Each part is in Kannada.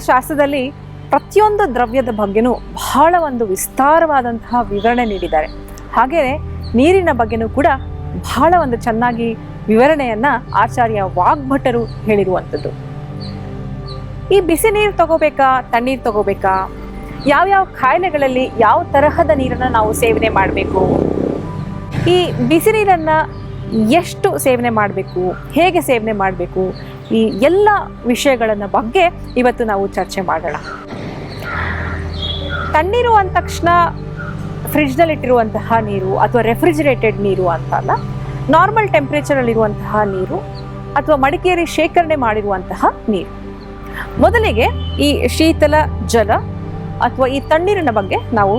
ಶಾಸ್ತ್ರದಲ್ಲಿ ಪ್ರತಿಯೊಂದು ದ್ರವ್ಯದ ಬಗ್ಗೆನೂ ಬಹಳ ಒಂದು ವಿಸ್ತಾರವಾದಂತಹ ವಿವರಣೆ ನೀಡಿದ್ದಾರೆ. ಹಾಗೆಯೇ ನೀರಿನ ಬಗ್ಗೆನೂ ಕೂಡ ಬಹಳ ಒಂದು ಚೆನ್ನಾಗಿ ವಿವರಣೆಯನ್ನ ಆಚಾರ್ಯ ವಾಗ್ಭಟರು ಹೇಳಿರುವಂಥದ್ದು. ಈ ಬಿಸಿ ನೀರು ತಗೋಬೇಕಾ, ತಣ್ಣೀರು ತಗೋಬೇಕಾ, ಯಾವ್ಯಾವ ಕಾಯಿಲೆಗಳಲ್ಲಿ ಯಾವ ತರಹದ ನೀರನ್ನು ನಾವು ಸೇವನೆ ಮಾಡಬೇಕು, ಈ ಬಿಸಿ ನೀರನ್ನು ಎಷ್ಟು ಸೇವನೆ ಮಾಡಬೇಕು, ಹೇಗೆ ಸೇವನೆ ಮಾಡಬೇಕು, ಈ ಎಲ್ಲ ವಿಷಯಗಳನ್ನ ಬಗ್ಗೆ ಇವತ್ತು ನಾವು ಚರ್ಚೆ ಮಾಡೋಣ. ತಣ್ಣೀರು ಅಂದ ತಕ್ಷಣ ಫ್ರಿಡ್ಜ್ನಲ್ಲಿಟ್ಟಿರುವಂತಹ ನೀರು ಅಥವಾ ರೆಫ್ರಿಜಿರೇಟೆಡ್ ನೀರು ಅಂತಲ್ಲ, ನಾರ್ಮಲ್ ಟೆಂಪ್ರೇಚರಲ್ಲಿರುವಂತಹ ನೀರು ಅಥವಾ ಮಡಿಕೇರಿ ಶೇಖರಣೆ ಮಾಡಿರುವಂತಹ ನೀರು. ಮೊದಲಿಗೆ ಈ ಶೀತಲ ಜಲ ಅಥವಾ ಈ ತಣ್ಣೀರಿನ ಬಗ್ಗೆ ನಾವು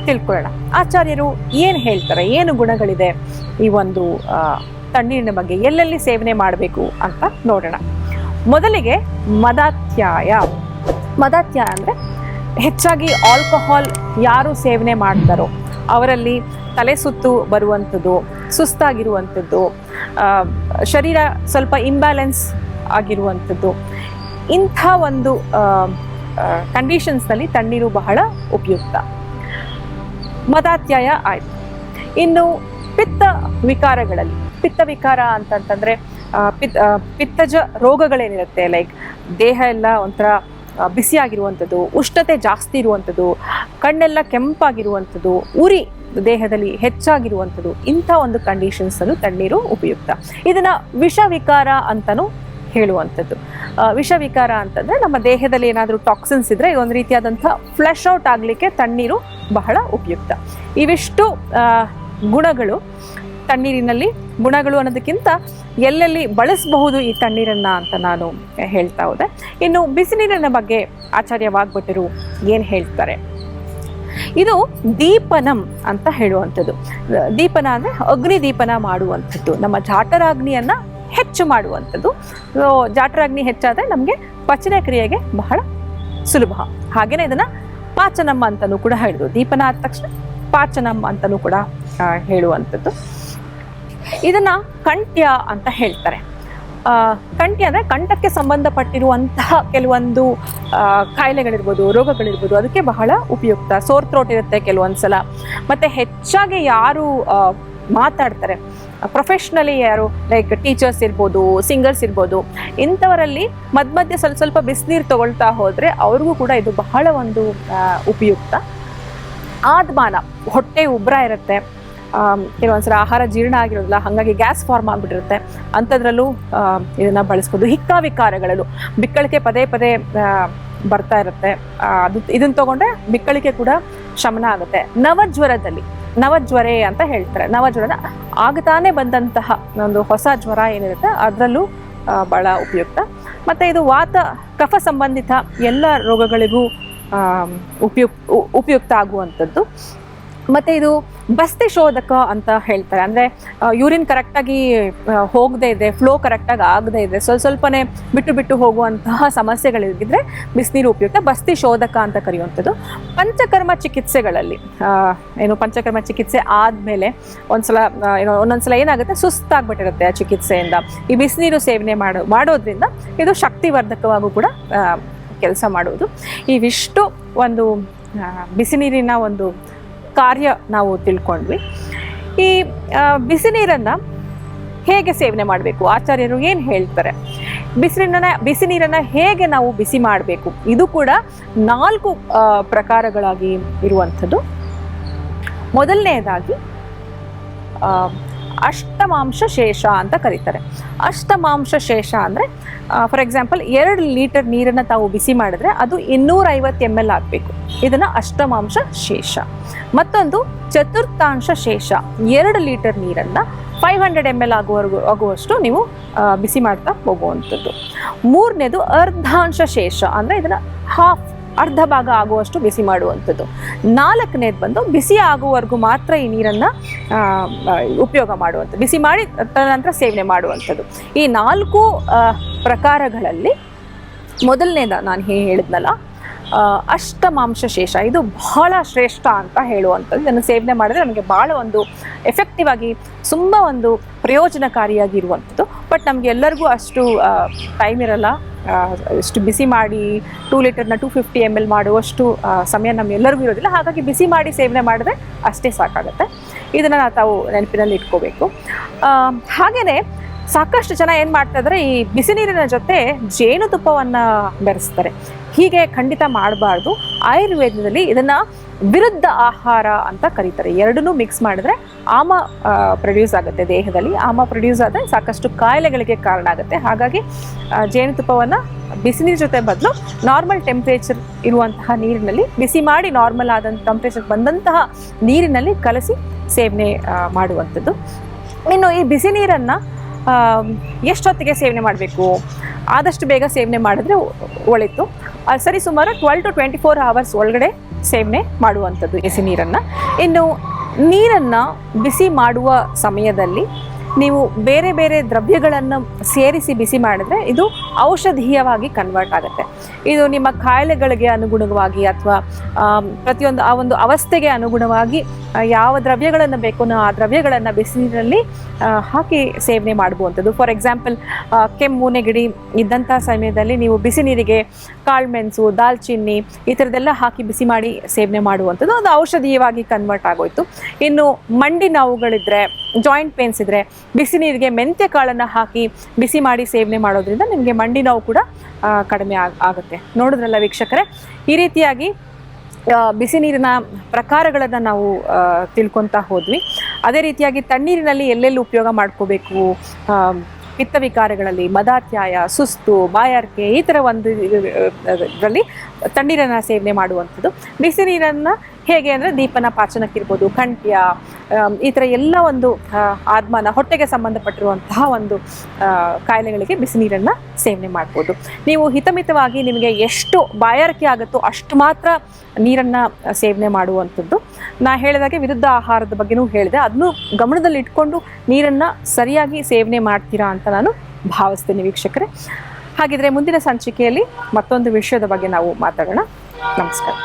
ತಿಳ್ಕೊಳ್ಳೋಣ. ಆಚಾರ್ಯರು ಏನು ಹೇಳ್ತಾರೆ, ಏನು ಗುಣಗಳಿದೆ ಈ ಒಂದು ತಣ್ಣೀರಿನ ಬಗ್ಗೆ, ಎಲ್ಲೆಲ್ಲಿ ಸೇವನೆ ಮಾಡಬೇಕು ಅಂತ ನೋಡೋಣ. ಮೊದಲಿಗೆ ಮದಾತ್ಯಾಯ. ಮದಾತ್ಯಾಯ ಅಂದರೆ ಹೆಚ್ಚಾಗಿ ಆಲ್ಕೋಹಾಲ್ ಯಾರು ಸೇವನೆ ಮಾಡ್ತಾರೋ ಅವರಲ್ಲಿ ತಲೆ ಸುತ್ತು ಬರುವಂಥದ್ದು, ಸುಸ್ತಾಗಿರುವಂಥದ್ದು, ಶರೀರ ಸ್ವಲ್ಪ ಇಂಬ್ಯಾಲೆನ್ಸ್ ಆಗಿರುವಂಥದ್ದು, ಇಂಥ ಒಂದು ಕಂಡೀಷನ್ಸ್ನಲ್ಲಿ ತಣ್ಣೀರು ಬಹಳ ಉಪಯುಕ್ತ. ಮದಾತ್ಯಾಯ ಆಯಿತು. ಇನ್ನು ಪಿತ್ತ ವಿಕಾರಗಳಲ್ಲಿ, ಪಿತ್ತ ವಿಕಾರ ಅಂತಂತಂದರೆ ಪಿತ್ತಜ ರೋಗಗಳೇನಿರುತ್ತೆ, ಲೈಕ್ ದೇಹ ಎಲ್ಲ ಒಂಥರ ಬಿಸಿಯಾಗಿರುವಂಥದ್ದು, ಉಷ್ಣತೆ ಜಾಸ್ತಿ ಇರುವಂಥದ್ದು, ಕಣ್ಣೆಲ್ಲ ಕೆಂಪಾಗಿರುವಂಥದ್ದು, ಉರಿ ದೇಹದಲ್ಲಿ ಹೆಚ್ಚಾಗಿರುವಂಥದ್ದು, ಇಂಥ ಒಂದು ಕಂಡೀಷನ್ಸಲ್ಲೂ ತಣ್ಣೀರು ಉಪಯುಕ್ತ. ಇದನ್ನು ವಿಷವಿಕಾರ ಅಂತಲೂ ಹೇಳುವಂಥದ್ದು. ವಿಷವಿಕಾರ ಅಂತಂದರೆ ನಮ್ಮ ದೇಹದಲ್ಲಿ ಏನಾದರೂ ಟಾಕ್ಸಿನ್ಸ್ ಇದ್ದರೆ ಇದೊಂದು ರೀತಿಯಾದಂಥ ಫ್ಲಶ್ ಔಟ್ ಆಗಲಿಕ್ಕೆ ತಣ್ಣೀರು ಬಹಳ ಉಪಯುಕ್ತ. ಇವಿಷ್ಟು ಗುಣಗಳು ತಣ್ಣೀರಿನಲ್ಲಿ, ಗುಣಗಳು ಅನ್ನೋದಕ್ಕಿಂತ ಎಲ್ಲೆಲ್ಲಿ ಬಳಸಬಹುದು ಈ ತಣ್ಣೀರನ್ನು ಅಂತ ನಾನು ಹೇಳ್ತಾ ಹೋದೆ. ಇನ್ನು ಬಿಸಿ ನೀರಿನ ಬಗ್ಗೆ ಆಚಾರ್ಯ ವಾಗ್ಭಟರು ಏನು ಹೇಳ್ತಾರೆ, ಇದು ದೀಪನಂ ಅಂತ ಹೇಳುವಂಥದ್ದು. ದೀಪನ ಅಂದರೆ ಅಗ್ನಿ ದೀಪನ ಮಾಡುವಂಥದ್ದು, ನಮ್ಮ ಜಾಠರಾಗ್ನಿಯನ್ನು ಹೆಚ್ಚು ಮಾಡುವಂಥದ್ದು. ಜಾಠರಾಗ್ನಿ ಹೆಚ್ಚಾದರೆ ನಮಗೆ ಪಚನ ಕ್ರಿಯೆಗೆ ಬಹಳ ಸುಲಭ. ಹಾಗೆಯೇ ಇದನ್ನು ಪಾಚನಂ ಅಂತಲೂ ಕೂಡ ಹೇಳಿದ್ರು. ದೀಪನ ಆದ ತಕ್ಷಣ ಪಾಚನಂ ಅಂತಲೂ ಕೂಡ ಹೇಳುವಂಥದ್ದು. ಇದನ್ನು ಕಂಠ್ಯ ಅಂತ ಹೇಳ್ತಾರೆ. ಕಂಠ್ಯ ಅಂದರೆ ಕಂಠಕ್ಕೆ ಸಂಬಂಧಪಟ್ಟಿರುವಂತಹ ಕೆಲವೊಂದು ಕಾಯಿಲೆಗಳಿರ್ಬೋದು, ರೋಗಗಳಿರ್ಬೋದು, ಅದಕ್ಕೆ ಬಹಳ ಉಪಯುಕ್ತ. ಸೋರ್ ಥ್ರೋಟ್ ಇರುತ್ತೆ ಕೆಲವೊಂದು ಸಲ. ಮತ್ತು ಹೆಚ್ಚಾಗಿ ಯಾರು ಮಾತಾಡ್ತಾರೆ, ಪ್ರೊಫೆಷ್ನಲಿ ಯಾರು ಲೈಕ್ ಟೀಚರ್ಸ್ ಇರ್ಬೋದು, ಸಿಂಗರ್ಸ್ ಇರ್ಬೋದು, ಇಂಥವರಲ್ಲಿ ಮಧ್ಯೆ ಸ್ವಲ್ಪ ಬಿಸಿನೀರು ತಗೊಳ್ತಾ ಹೋದರೆ ಅವ್ರಿಗೂ ಕೂಡ ಇದು ಬಹಳ ಒಂದು ಉಪಯುಕ್ತ. ಆದ್ಮಾನ, ಹೊಟ್ಟೆ ಉಬ್ಬರ ಇರುತ್ತೆ, ಕೆಲವೊಂದ್ಸಲ ಆಹಾರ ಜೀರ್ಣ ಆಗಿರೋದಿಲ್ಲ, ಹಾಗಾಗಿ ಗ್ಯಾಸ್ ಫಾರ್ಮ್ ಆಗಿಬಿಟ್ಟಿರುತ್ತೆ, ಅಂಥದ್ರಲ್ಲೂ ಇದನ್ನು ಬಳಸ್ಬೋದು. ಹಿಕ್ಕಾವಿಕಾರಗಳಲ್ಲೂ ಬಿಕ್ಕಳಿಕೆ ಪದೇ ಪದೇ ಬರ್ತಾ ಇರುತ್ತೆ, ಇದನ್ನು ತಗೊಂಡ್ರೆ ಬಿಕ್ಕಳಿಕೆ ಕೂಡ ಶಮನ ಆಗುತ್ತೆ. ನವಜ್ವರದಲ್ಲಿ, ನವಜ್ವರೆ ಅಂತ ಹೇಳ್ತಾರೆ, ನವಜ್ವರ ಆಗತಾನೆ ಬಂದಂತಹ ಒಂದು ಹೊಸ ಜ್ವರ ಏನಿರುತ್ತೆ ಅದರಲ್ಲೂ ಭಾಳ ಉಪಯುಕ್ತ. ಮತ್ತು ಇದು ವಾತ ಕಫ ಸಂಬಂಧಿತ ಎಲ್ಲ ರೋಗಗಳಿಗೂ ಉಪಯುಕ್ತ ಆಗುವಂಥದ್ದು. ಮತ್ತು ಇದು ಬಸ್ತಿ ಶೋಧಕ ಅಂತ ಹೇಳ್ತಾರೆ. ಅಂದರೆ ಯೂರಿನ್ ಕರೆಕ್ಟಾಗಿ ಹೋಗದೇ ಇದೆ, ಫ್ಲೋ ಕರೆಕ್ಟಾಗಿ ಆಗದೇ ಇದೆ, ಸ್ವಲ್ಪನೇ ಬಿಟ್ಟು ಹೋಗುವಂತಹ ಸಮಸ್ಯೆಗಳಿದ್ರೆ ಬಿಸಿನೀರು ಉಪಯುಕ್ತ. ಬಸ್ತಿ ಶೋಧಕ ಅಂತ ಕರೆಯುವಂಥದ್ದು. ಪಂಚಕರ್ಮ ಚಿಕಿತ್ಸೆಗಳಲ್ಲಿ ಪಂಚಕರ್ಮ ಚಿಕಿತ್ಸೆ ಆದಮೇಲೆ ಒಂದೊಂದ್ಸಲ ಏನಾಗುತ್ತೆ, ಸುಸ್ತಾಗ್ಬಿಟ್ಟಿರುತ್ತೆ ಆ ಚಿಕಿತ್ಸೆಯಿಂದ. ಈ ಬಿಸಿನೀರು ಸೇವನೆ ಮಾಡೋದ್ರಿಂದ ಇದು ಶಕ್ತಿವರ್ಧಕವಾಗೂ ಕೂಡ ಕೆಲಸ ಮಾಡುವುದು. ಇವಿಷ್ಟು ಒಂದು ಬಿಸಿ ನೀರಿನ ಒಂದು ಕಾರ್ಯ ನಾವು ತಿಳ್ಕೊಂಡ್ವಿ. ಈ ಬಿಸಿ ನೀರನ್ನು ಹೇಗೆ ಸೇವನೆ ಮಾಡಬೇಕು, ಆಚಾರ್ಯರು ಏನು ಹೇಳ್ತಾರೆ, ಬಿಸಿ ನೀರನ್ನು ಹೇಗೆ ನಾವು ಬಿಸಿ ಮಾಡಬೇಕು, ಇದು ಕೂಡ 4 ಪ್ರಕಾರಗಳಾಗಿ ಇರುವಂಥದ್ದು. ಮೊದಲನೇದಾಗಿ ಅಷ್ಟಮಾಂಶ ಶೇಷ ಅಂತ ಕರೀತಾರೆ. ಅಷ್ಟಮಾಂಶ ಶೇಷ ಅಂದರೆ ಫಾರ್ ಎಕ್ಸಾಂಪಲ್ 2 ಲೀಟರ್ ನೀರನ್ನು ತಾವು ಬಿಸಿ ಮಾಡಿದ್ರೆ ಅದು 250 ml ಆಗಬೇಕು. ಇದನ್ನು ಅಷ್ಟಮಾಂಶ ಶೇಷ. ಮತ್ತೊಂದು ಚತುರ್ಥಾಂಶ ಶೇಷ, 2 ಲೀಟರ್ ನೀರನ್ನು 500 ml ಆಗುವಷ್ಟು ನೀವು ಬಿಸಿ ಮಾಡ್ತಾ ಹೋಗುವಂಥದ್ದು. ಮೂರನೇದು ಅರ್ಧಾಂಶ ಶೇಷ ಅಂದರೆ ಇದನ್ನು ಅರ್ಧ ಭಾಗ ಆಗುವಷ್ಟು ಬಿಸಿ ಮಾಡುವಂಥದ್ದು. 4ನೇದು ಬಂದು ಬಿಸಿ ಆಗುವವರೆಗೂ ಮಾತ್ರ ಈ ನೀರನ್ನು ಉಪಯೋಗ ಮಾಡುವಂಥದ್ದು, ಬಿಸಿ ಮಾಡಿ ತದನಂತರ ಸೇವನೆ ಮಾಡುವಂಥದ್ದು. ಈ 4 ಪ್ರಕಾರಗಳಲ್ಲಿ ಮೊದಲನೇದ ನಾನು ಹೇಳಿದ್ನಲ್ಲ, ಅಷ್ಟಮಾಂಶ ಶೇಷ, ಇದು ಬಹಳ ಶ್ರೇಷ್ಠ ಅಂತ ಹೇಳುವಂಥದ್ದು. ಇದನ್ನು ಸೇವನೆ ಮಾಡಿದ್ರೆ ನಮಗೆ ಭಾಳ ಒಂದು ಎಫೆಕ್ಟಿವ್ ಆಗಿ, ತುಂಬ ಒಂದು ಪ್ರಯೋಜನಕಾರಿಯಾಗಿರುವಂಥದ್ದು. ಬಟ್ ನಮಗೆ ಎಲ್ಲರಿಗೂ ಅಷ್ಟು ಟೈಮ್ ಇರಲ್ಲ, ಇಷ್ಟು ಬಿಸಿ ಮಾಡಿ 2 ಲೀಟರ್ನ 250 ml ಮಾಡುವಷ್ಟು ಸಮಯ ನಮ್ಮೆಲ್ಲರಿಗೂ ಇರೋದಿಲ್ಲ. ಹಾಗಾಗಿ ಬಿಸಿ ಮಾಡಿ ಸೇವನೆ ಮಾಡಿದ್ರೆ ಅಷ್ಟೇ ಸಾಕಾಗುತ್ತೆ. ಇದನ್ನು ತಾವು ನೆನಪಿನಲ್ಲಿ ಇಟ್ಕೋಬೇಕು. ಹಾಗೆಯೇ ಸಾಕಷ್ಟು ಜನ ಏನು ಮಾಡ್ತಾ ಇದ್ದಾರೆ, ಈ ಬಿಸಿ ನೀರಿನ ಜೊತೆ ಜೇನುತುಪ್ಪವನ್ನು ಬೆರೆಸ್ತಾರೆ. ಹೀಗೆ ಖಂಡಿತ ಮಾಡಬಾರ್ದು. ಆಯುರ್ವೇದದಲ್ಲಿ ಇದನ್ನು ವಿರುದ್ಧ ಆಹಾರ ಅಂತ ಕರೀತಾರೆ. ಎರಡನ್ನೂ ಮಿಕ್ಸ್ ಮಾಡಿದ್ರೆ ಆಮ ಪ್ರೊಡ್ಯೂಸ್ ಆಗುತ್ತೆ ದೇಹದಲ್ಲಿ. ಆಮ ಪ್ರೊಡ್ಯೂಸ್ ಆದರೆ ಸಾಕಷ್ಟು ಕಾಯಿಲೆಗಳಿಗೆ ಕಾರಣ ಆಗುತ್ತೆ. ಹಾಗಾಗಿ ಜೇನುತುಪ್ಪವನ್ನು ಬಿಸಿ ನೀರು ಜೊತೆ ಬದಲು ನಾರ್ಮಲ್ ಟೆಂಪ್ರೇಚರ್ ಇರುವಂತಹ ನೀರಿನಲ್ಲಿ ಬಿಸಿ ಮಾಡಿ ನಾರ್ಮಲ್ ಆದಂಥ ಟೆಂಪ್ರೇಚರ್ ಬಂದಂತಹ ನೀರಿನಲ್ಲಿ ಕಲಸಿ ಸೇವನೆ ಮಾಡುವಂಥದ್ದು. ಇನ್ನು ಈ ಬಿಸಿ ನೀರನ್ನು ಎಷ್ಟೊತ್ತಿಗೆ ಸೇವನೆ ಮಾಡಬೇಕು? ಆದಷ್ಟು ಬೇಗ ಸೇವನೆ ಮಾಡಿದ್ರೆ ಒಳಿತು. ಸರಿ ಸುಮಾರು 12 to 24 hours ಒಳಗಡೆ ಸೇವನೆ ಮಾಡುವಂಥದ್ದು ಬಿಸಿ ನೀರನ್ನು. ಇನ್ನು ನೀರನ್ನು ಬಿಸಿ ಮಾಡುವ ಸಮಯದಲ್ಲಿ ನೀವು ಬೇರೆ ಬೇರೆ ದ್ರವ್ಯಗಳನ್ನು ಸೇರಿಸಿ ಬಿಸಿ ಮಾಡಿದ್ರೆ ಇದು ಔಷಧೀಯವಾಗಿ ಕನ್ವರ್ಟ್ ಆಗುತ್ತೆ. ಇದು ನಿಮ್ಮ ಕಾಯಿಲೆಗಳಿಗೆ ಅನುಗುಣವಾಗಿ ಅಥವಾ ಪ್ರತಿಯೊಂದು ಆ ಒಂದು ಅವಸ್ಥೆಗೆ ಅನುಗುಣವಾಗಿ ಯಾವ ದ್ರವ್ಯಗಳನ್ನು ಬೇಕೋ ಆ ದ್ರವ್ಯಗಳನ್ನು ಬಿಸಿ ನೀರಲ್ಲಿ ಹಾಕಿ ಸೇವನೆ ಮಾಡುವಂಥದ್ದು. ಫಾರ್ ಎಕ್ಸಾಂಪಲ್, ಕೆಮ್ಮು ನೆಗಡಿ ಇದ್ದಂಥ ಸಮಯದಲ್ಲಿ ನೀವು ಬಿಸಿ ನೀರಿಗೆ ಕಾಳುಮೆಣಸು, ದಾಲ್ಚಿನ್ನಿ ಈ ಥರದ್ದೆಲ್ಲ ಹಾಕಿ ಬಿಸಿ ಮಾಡಿ ಸೇವನೆ ಮಾಡುವಂಥದ್ದು. ಅದು ಔಷಧೀಯವಾಗಿ ಕನ್ವರ್ಟ್ ಆಗೋಯ್ತು. ಇನ್ನು ಮಂಡಿ ನೋವುಗಳಿದ್ರೆ, ಜಾಯಿಂಟ್ ಪೇನ್ಸ್ ಇದ್ದರೆ ಬಿಸಿ ನೀರಿಗೆ ಮೆಂತ್ಯ ಕಾಳನ್ನು ಹಾಕಿ ಬಿಸಿ ಮಾಡಿ ಸೇವನೆ ಮಾಡೋದ್ರಿಂದ ನಿಮಗೆ ಮಂಡಿ ನೋವು ಕೂಡ ಕಡಿಮೆ ಆಗುತ್ತೆ. ನೋಡಿದ್ರಲ್ಲ ವೀಕ್ಷಕರೇ, ಈ ರೀತಿಯಾಗಿ ಬಿಸಿ ನೀರಿನ ಪ್ರಕಾರಗಳನ್ನು ನಾವು ತಿಳ್ಕೊತಾ ಹೋದ್ವಿ. ಅದೇ ರೀತಿಯಾಗಿ ತಣ್ಣೀರಿನಲ್ಲಿ ಎಲ್ಲೆಲ್ಲಿ ಉಪಯೋಗ ಮಾಡ್ಕೋಬೇಕು, ಪಿತ್ತ ವಿಕಾರಗಳಲ್ಲಿ ಮದಾತ್ಯಾಯ, ಸುಸ್ತು, ಬಾಯಾರಿಕೆ ಈ ಥರ ಒಂದು ಇದರಲ್ಲಿ ತಣ್ಣೀರನ್ನು ಸೇವನೆ ಮಾಡುವಂಥದ್ದು. ಬಿಸಿ ನೀರನ್ನು ಹೇಗೆ ಅಂದರೆ ದೀಪನ ಪಾಚನಕ್ಕಿರ್ಬೋದು, ಕಂಠ್ಯ ಈ ಥರ ಎಲ್ಲ ಒಂದು ಆದ್ಮನ ಹೊಟ್ಟೆಗೆ ಸಂಬಂಧಪಟ್ಟಿರುವಂತಹ ಒಂದು ಕಾಯಿಲೆಗಳಿಗೆ ಬಿಸಿ ನೀರನ್ನು ಸೇವನೆ ಮಾಡ್ಬೋದು. ನೀವು ಹಿತಮಿತವಾಗಿ ನಿಮಗೆ ಎಷ್ಟು ಬಾಯಾರಿಕೆ ಆಗುತ್ತೋ ಅಷ್ಟು ಮಾತ್ರ ನೀರನ್ನು ಸೇವನೆ ಮಾಡುವಂಥದ್ದು. ನಾ ಹೇಳಿದಾಗೆ ವಿರುದ್ಧ ಆಹಾರದ ಬಗ್ಗೆನೂ ಹೇಳಿದೆ, ಅದನ್ನು ಗಮನದಲ್ಲಿ ಇಟ್ಕೊಂಡು ನೀರನ್ನು ಸರಿಯಾಗಿ ಸೇವನೆ ಮಾಡ್ತೀರಾ ಅಂತ ನಾನು ಭಾವಿಸ್ತೀನಿ ವೀಕ್ಷಕರೇ. ಹಾಗಿದ್ರೆ ಮುಂದಿನ ಸಂಚಿಕೆಯಲ್ಲಿ ಮತ್ತೊಂದು ವಿಷಯದ ಬಗ್ಗೆ ನಾವು ಮಾತಾಡೋಣ. ನಮಸ್ಕಾರ.